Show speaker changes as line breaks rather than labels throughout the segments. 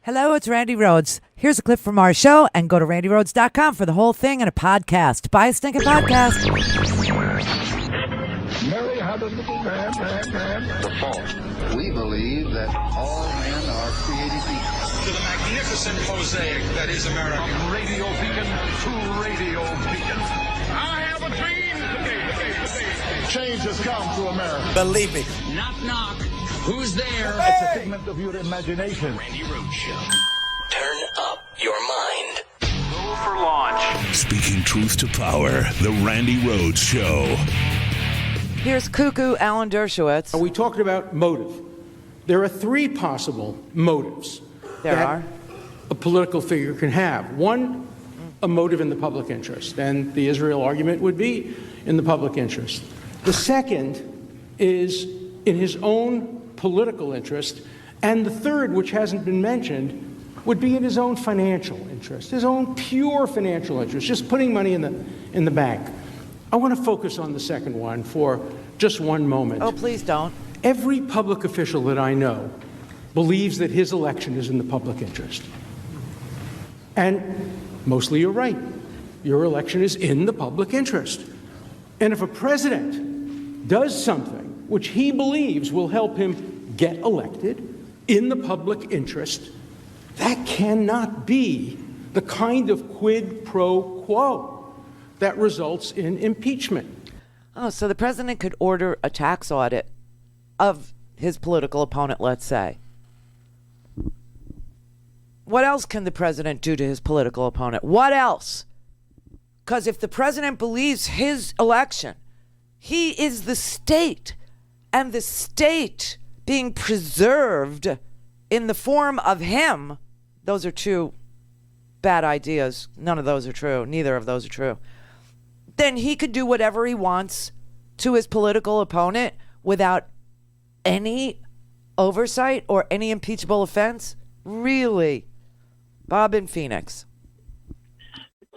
Hello, it's Randi Rhodes. Here's a clip from our show, and go to randyrhodes.com for the whole thing and a podcast. Buy a stinking podcast.
Mary had a little lamb.
The fault. We believe that all men are created equal.
To the magnificent mosaic that is America.
From radio beacon to radio beacon. I have a dream today. Change has come to America.
Believe me.
Knock, knock. Who's there?
It's a figment of your imagination.
Randi Rhodes Show.
Turn up your mind.
Go for launch.
Speaking truth to power, the Randi Rhodes Show.
Here's Cuckoo Alan Dershowitz.
We talked about motive. There are three possible motives that a political figure can have. One, a motive in the public interest, and the Israel argument would be in the public interest. The second is in his own political interest, and the third, which hasn't been mentioned, would be in his own financial interest, his own pure financial interest, just putting money in the bank. I want to focus on the second one for just one moment.
Oh, please don't.
Every public official that I know believes that his election is in the public interest. And mostly you're right. Your election is in the public interest. And if a president does something which he believes will help him get elected in the public interest, that cannot be the kind of quid pro quo that results in impeachment.
Oh, so the president could order a tax audit of his political opponent, let's say. What else can the president do to his political opponent? What else? Because if the president believes his election, he is the state, and the state being preserved in the form of him, those are two bad ideas. None of those are true. Neither of those are true. Then he could do whatever he wants to his political opponent without any oversight or any impeachable offense? Really? Bob in Phoenix.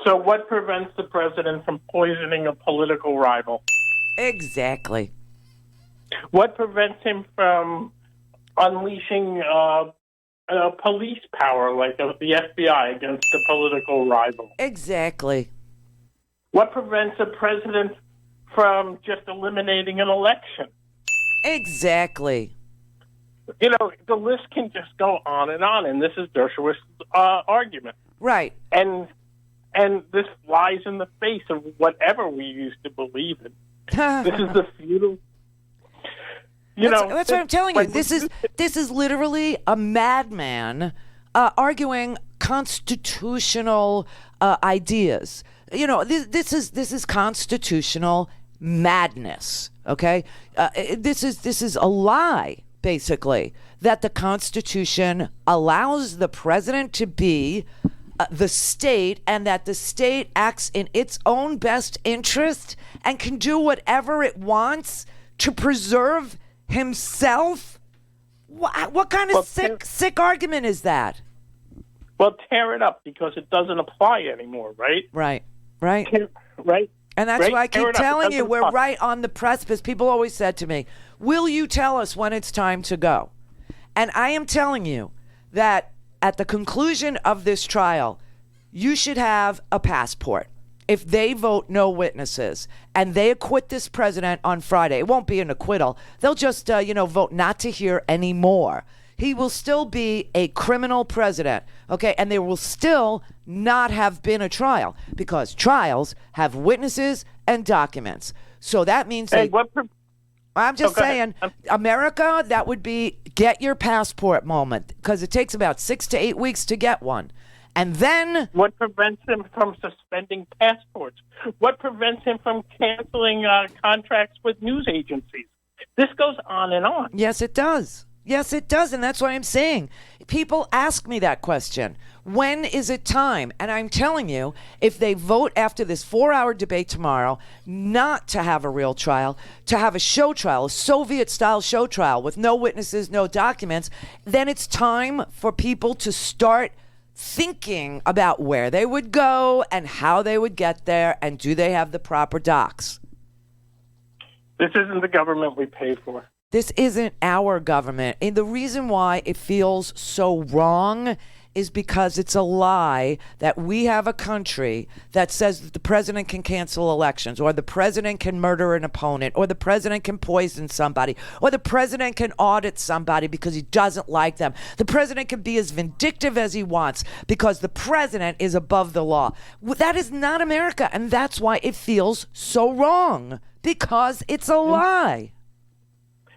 So what prevents the president from poisoning a political rival?
Exactly.
What prevents him from unleashing police power like the FBI against a political rival?
Exactly.
What prevents a president from just eliminating an election?
Exactly.
You know, the list can just go on, and this is Dershowitz's argument.
Right.
And this flies in the face of whatever we used to believe in. This is the feudal.
That's what I'm telling you. This is literally a madman arguing constitutional ideas. You know, this is constitutional madness. Okay, this is a lie, basically, that the Constitution allows the president to be the state, and that the state acts in its own best interest and can do whatever it wants to preserve himself. What kind of sick argument is that?
Well, tear it up, because it doesn't apply anymore, right?
Right.
Right.
And that's why I keep telling you, we're right on the precipice. People always said to me, will you tell us when it's time to go? And I am telling you that at the conclusion of this trial, you should have a passport. If they vote no witnesses and they acquit this president on Friday, it won't be an acquittal. They'll just, vote not to hear anymore. He will still be a criminal president, okay? And there will still not have been a trial, because trials have witnesses and documents. So that means I'm just saying, America, that would be get your passport moment, because it takes about 6 to 8 weeks to get one. And then...
What prevents him from suspending passports? What prevents him from canceling contracts with news agencies? This goes on and on.
Yes, it does. Yes, it does, and that's what I'm saying. People ask me that question. When is it time? And I'm telling you, if they vote after this 4-hour debate tomorrow not to have a real trial, to have a show trial, a Soviet-style show trial with no witnesses, no documents, then it's time for people to start thinking about where they would go and how they would get there, and do they have the proper docs.
This isn't the government we pay for.
This isn't our government. And the reason why it feels so wrong is because it's a lie that we have a country that says that the president can cancel elections, or the president can murder an opponent, or the president can poison somebody, or the president can audit somebody because he doesn't like them. The president can be as vindictive as he wants because the president is above the law. That is not America, and that's why it feels so wrong, because it's a lie.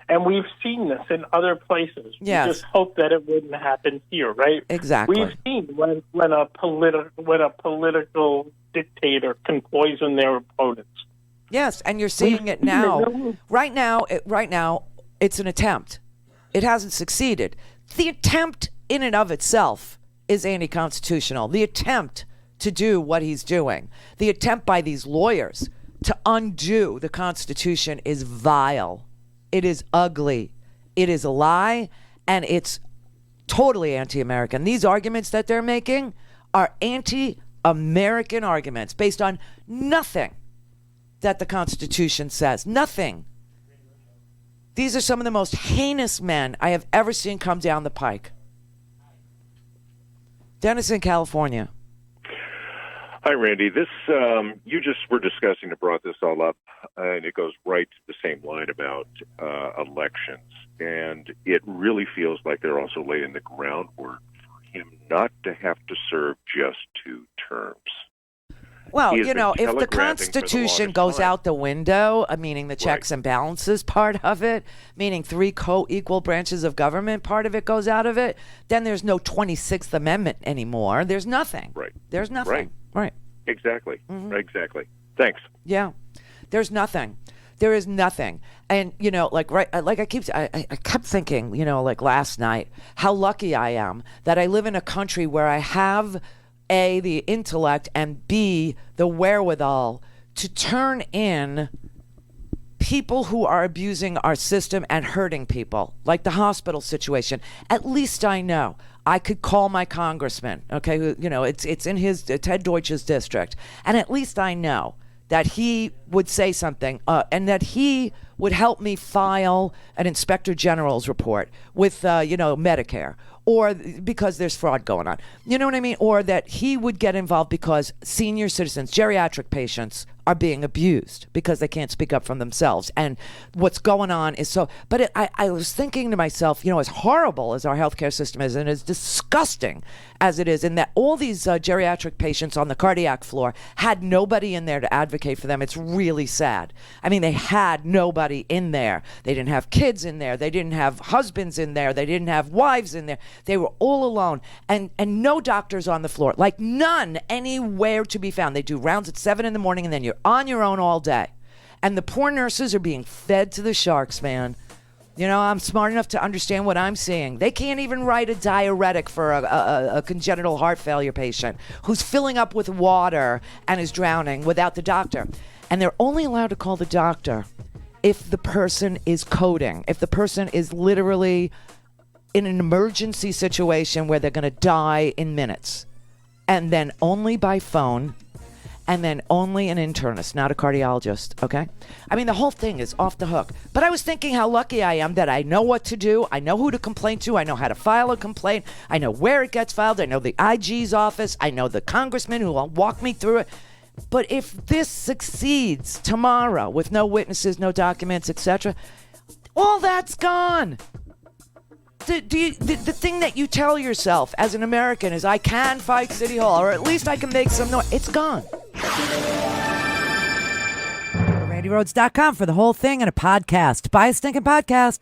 And we've seen this in other places.
Yes.
We just hope that it wouldn't happen here, right?
Exactly.
We've seen when a political dictator can poison their opponents.
Yes, and you're seeing it now. Right now, it's an attempt. It hasn't succeeded. The attempt in and of itself is anti-constitutional. The attempt to do what he's doing, the attempt by these lawyers to undo the Constitution is vile. It is ugly. It is a lie, and it's totally anti-American. These arguments that they're making are anti-American arguments based on nothing that the Constitution says. Nothing. These are some of the most heinous men I have ever seen come down the pike. Dennis in California.
Hi, Randy. This you just were discussing and brought this all up, and it goes right to the same line about elections. And it really feels like they're also laying the groundwork for him not to have to serve just 2 terms.
Well, you know, if the Constitution goes out the window, meaning the checks and balances part of it, meaning 3 co-equal branches of government part of it goes out of it, then there's no 26th Amendment anymore. There's nothing.
Right.
There's nothing. Right.
Exactly. Exactly. Thanks.
Yeah. There's nothing. There is nothing. And, you know, I kept thinking, you know, like last night, how lucky I am that I live in a country where I have A, the intellect, and B, the wherewithal to turn in people who are abusing our system and hurting people, like the hospital situation. At least I know. I could call my congressman, okay, who, you know, it's in his, Ted Deutsch's district, and at least I know that he would say something and that he would help me file an inspector general's report with, Medicare, or because there's fraud going on. You know what I mean? Or that he would get involved because senior citizens, geriatric patients, are being abused because they can't speak up for themselves. And what's going on is so... But I was thinking to myself, you know, as horrible as our healthcare system is, and as disgusting as it is, and that all these geriatric patients on the cardiac floor had nobody in there to advocate for them. It's really sad. I mean, they had nobody in there. They didn't have kids in there. They didn't have husbands in there. They didn't have wives in there. They were all alone, and no doctors on the floor, like none anywhere to be found. They do rounds at 7 a.m, and then you're on your own all day. And the poor nurses are being fed to the sharks, man. You know, I'm smart enough to understand what I'm seeing. They can't even write a diuretic for a congenital heart failure patient who's filling up with water and is drowning without the doctor. And they're only allowed to call the doctor if the person is coding, if the person is literally in an emergency situation where they're going to die in minutes. And then only by phone, and then only an internist, not a cardiologist, okay? I mean, the whole thing is off the hook. But I was thinking how lucky I am that I know what to do. I know who to complain to. I know how to file a complaint. I know where it gets filed. I know the IG's office. I know the congressman who will walk me through it. But if this succeeds tomorrow with no witnesses, no documents, etc., all that's gone. The thing that you tell yourself as an American is, I can fight City Hall, or at least I can make some noise. It's gone. RandiRhodes.com for the whole thing and a podcast. Buy a stinking podcast.